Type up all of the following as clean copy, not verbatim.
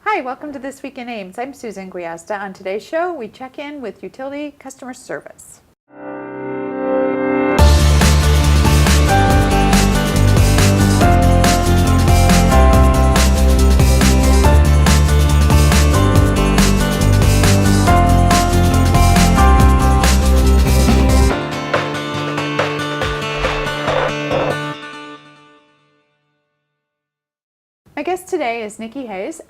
Hi, welcome to This Week in Ames. I'm Susan Guiazda. On today's show, we check in with utility customer service. My guest today is Nikki Hayes,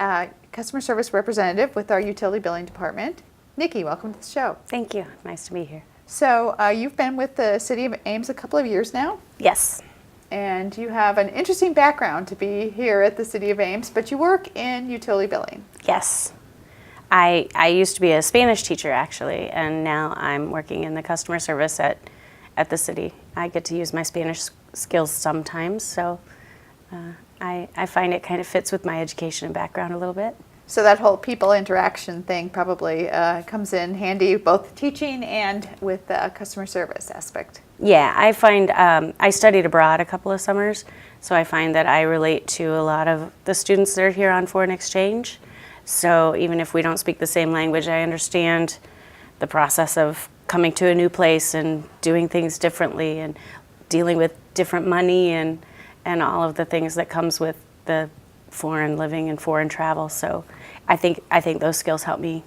customer service representative with our utility billing department. Nikki, welcome to the show. Thank you. Nice to be here. So you've been with the City of Ames a couple of years now, Yes. and you have an interesting background to be here at the City of Ames, but you work in utility billing. Yes. I used to be a Spanish teacher, actually, and now I'm working in the customer service at the city. I get to use my Spanish skills sometimes, so I find it kind of fits with my education and background a little bit. So that whole people interaction thing probably comes in handy, both teaching and with the customer service aspect. Yeah, I find I studied abroad a couple of summers, so I find that I relate to a lot of the students that are here on foreign exchange. So even if we don't speak the same language, I understand the process of coming to a new place and doing things differently and dealing with different money and all of the things that comes with the foreign living and foreign travel. So I think those skills help me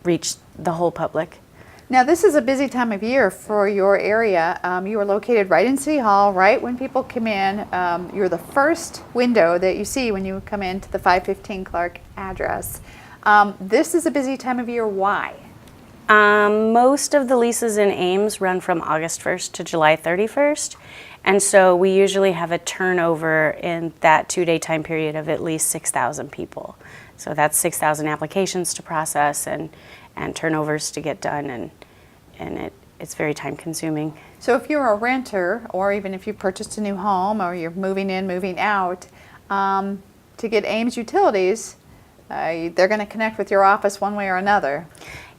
reach the whole public. Now this is a busy time of year for your area. You are located right in City Hall, right when people come in. You're the first window that you see when you come into the 515 Clark address. This is a busy time of year. Why? Most of the leases in Ames run from August 1st to July 31st. And so we usually have a turnover in that 2-day time period of at least 6,000 people. So that's 6,000 applications to process and turnovers to get done, and it's very time consuming. So if you're a renter, or even if you purchased a new home, or you're moving in, moving out, to get Ames utilities, they're going to connect with your office one way or another.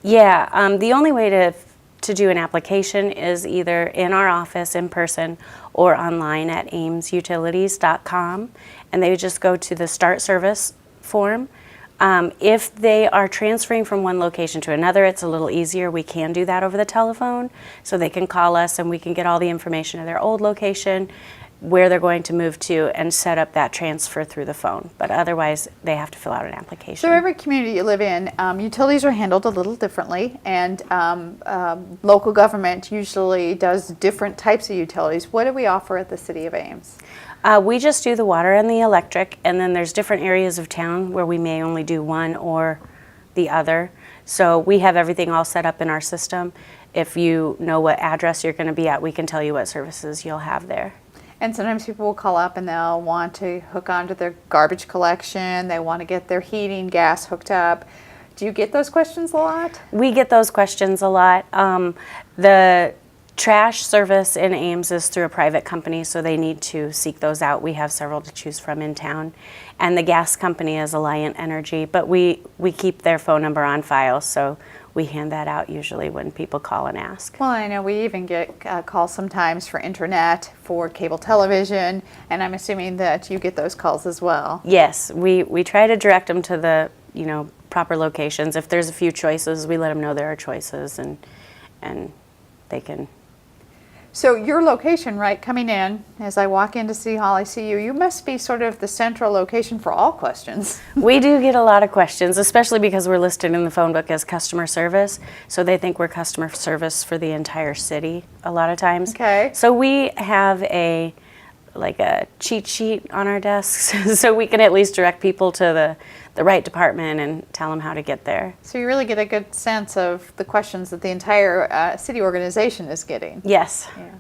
Yeah, the only way to do an application is either in our office in person or online at amesutilities.com, and they would just go to the start service form. If they are transferring from one location to another, it's a little easier. We can do that over the telephone, so they can call us and we can get all the information of their old location, where they're going to move to, and set up that transfer through the phone. But otherwise, they have to fill out an application. So every community you live in, utilities are handled a little differently, and local government usually does different types of utilities. What do we offer at the City of Ames? We just do the water and the electric, and then there's different areas of town where we may only do one or the other. So we have everything all set up in our system. If you know what address you're going to be at, we can tell you what services you'll have there. And sometimes people will call up and they'll want to hook onto their garbage collection. They want to get their heating, gas hooked up. Do you get those questions a lot? We get those questions a lot. The trash service in Ames is through a private company, so they need to seek those out. We have several to choose from in town. And the gas company is Alliant Energy, but we keep their phone number on file, so we hand that out usually when people call and ask. Well, I know we even get calls sometimes for internet, for cable television, and I'm assuming that you get those calls as well. Yes, we try to direct them to the proper locations. If there's a few choices, we let them know there are choices, and they can. So your location, right, coming in, as I walk into City Hall, I see you. You must be sort of the central location for all questions. We do get a lot of questions, especially because we're listed in the phone book as customer service. So they think we're customer service for the entire city a lot of times. Okay. So we have a cheat sheet on our desks so we can at least direct people to the right department and tell them how to get there. So you really get a good sense of the questions that the entire city organization is getting. Yes. Yeah.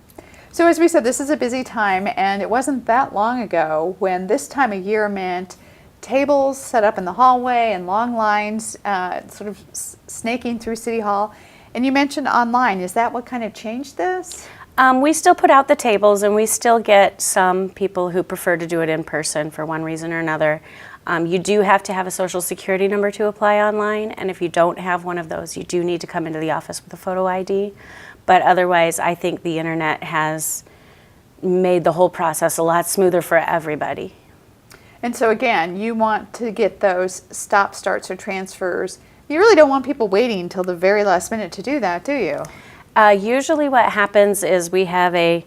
So as we said, this is a busy time, and it wasn't that long ago when this time of year meant tables set up in the hallway and long lines sort of snaking through City Hall. And you mentioned online. Is that what kind of changed this? We still put out the tables, and we still get some people who prefer to do it in person for one reason or another. You do have to have a social security number to apply online, and if you don't have one of those, you do need to come into the office with a photo ID. But otherwise, I think the internet has made the whole process a lot smoother for everybody. And so again, you want to get those stop, starts, or transfers. You really don't want people waiting until the very last minute to do that, do you? Usually what happens is we have a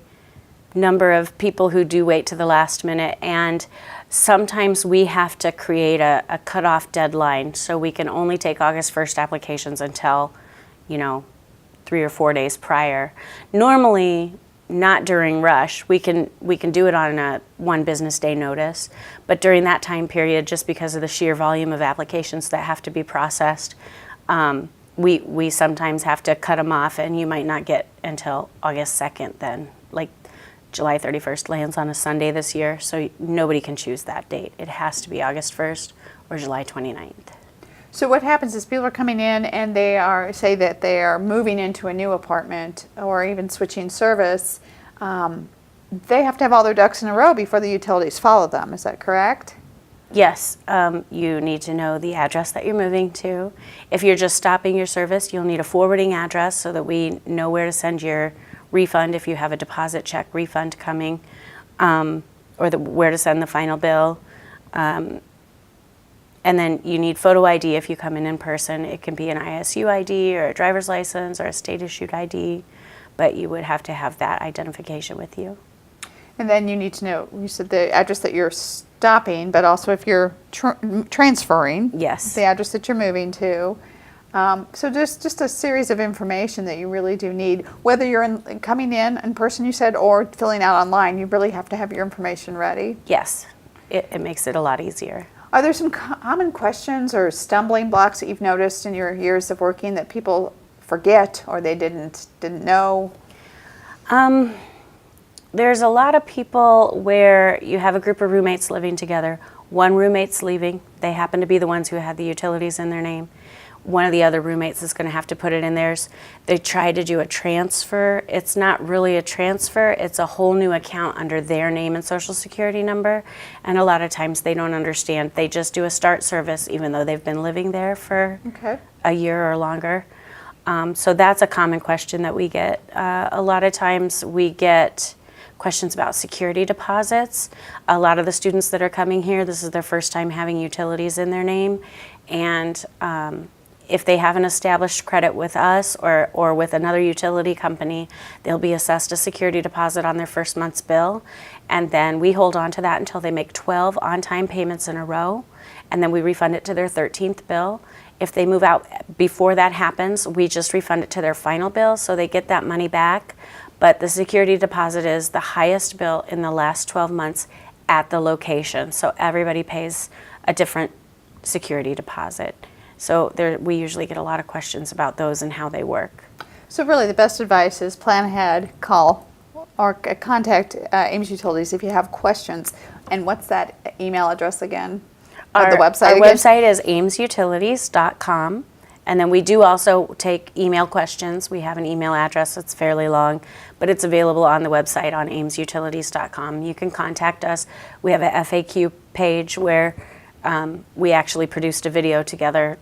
number of people who do wait to the last minute, and sometimes we have to create a cutoff deadline, so we can only take August 1st applications until, 3 or 4 days prior. Normally, not during rush. We can do it on a 1 business day notice, but during that time period, just because of the sheer volume of applications that have to be processed, we sometimes have to cut them off, and you might not get until August 2nd then. Like July 31st lands on a Sunday this year, so nobody can choose that date. It has to be August 1st or July 29th. So what happens is people are coming in and say that they are moving into a new apartment or even switching service. They have to have all their ducks in a row before the utilities follow them. Is that correct? Yes, you need to know the address that you're moving to. If you're just stopping your service, you'll need a forwarding address so that we know where to send your refund if you have a deposit check refund coming, or where to send the final bill. And then you need photo ID if you come in person. It can be an ISU ID or a driver's license or a state-issued ID, but you would have to have that identification with you. And then you need to know, you said the address that you're stopping, but also if you're transferring, Yes. the address that you're moving to. So there's just a series of information that you really do need. Whether you're coming in person, you said, or filling out online, you really have to have your information ready. Yes, it makes it a lot easier. Are there some common questions or stumbling blocks that you've noticed in your years of working that people forget or they didn't know? There's a lot of people where you have a group of roommates living together. One roommate's leaving. They happen to be the ones who had the utilities in their name. One of the other roommates is going to have to put it in theirs. They try to do a transfer. It's not really a transfer. It's a whole new account under their name and social security number. And a lot of times they don't understand. They just do a start service even though they've been living there for a year or longer. So that's a common question that we get. A lot of times we get questions about security deposits. A lot of the students that are coming here, this is their first time having utilities in their name. And if they have an established credit with us or with another utility company, they'll be assessed a security deposit on their first month's bill. And then we hold on to that until they make 12 on-time payments in a row. And then we refund it to their 13th bill. If they move out before that happens, we just refund it to their final bill, so they get that money back. But the security deposit is the highest bill in the last 12 months at the location. So everybody pays a different security deposit. So we usually get a lot of questions about those and how they work. So really the best advice is plan ahead, call, or contact Ames Utilities if you have questions. And what's that email address again? Our the website again? Website is amesutilities.com. And then we do also take email questions. We have an email address that's fairly long, but it's available on the website on amesutilities.com. You can contact us. We have a FAQ page where we actually produced a video together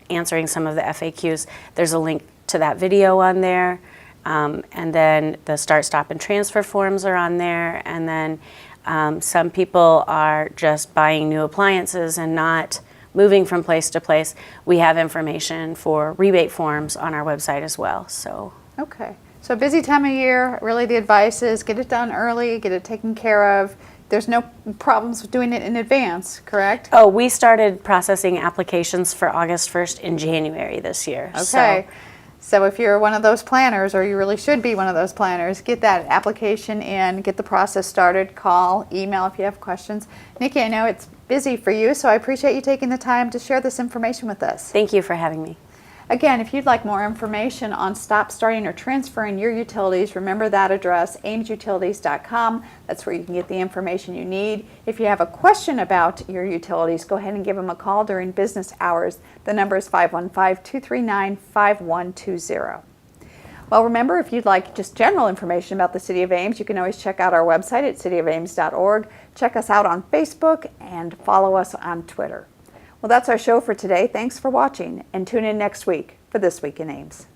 answering some of the FAQs. There's a link to that video on there. And then the start, stop, and transfer forms are on there. And then some people are just buying new appliances and not moving from place to place. We have information for rebate forms on our website as well. So okay. So busy time of year, really the advice is get it done early, get it taken care of. There's no problems with doing it in advance, correct? Oh, we started processing applications for August 1st in January this year. Okay. So if you're one of those planners, or you really should be one of those planners, get that application in, get the process started, call, email if you have questions. Nikki, I know it's busy for you, so I appreciate you taking the time to share this information with us. Thank you for having me. Again, if you'd like more information on stop, starting, or transferring your utilities, remember that address, amesutilities.com. That's where you can get the information you need. If you have a question about your utilities, go ahead and give them a call during business hours. The number is 515-239-5120. Well, remember, if you'd like just general information about the City of Ames, you can always check out our website at cityofames.org. Check us out on Facebook and follow us on Twitter. Well, that's our show for today. Thanks for watching, and tune in next week for This Week in Ames.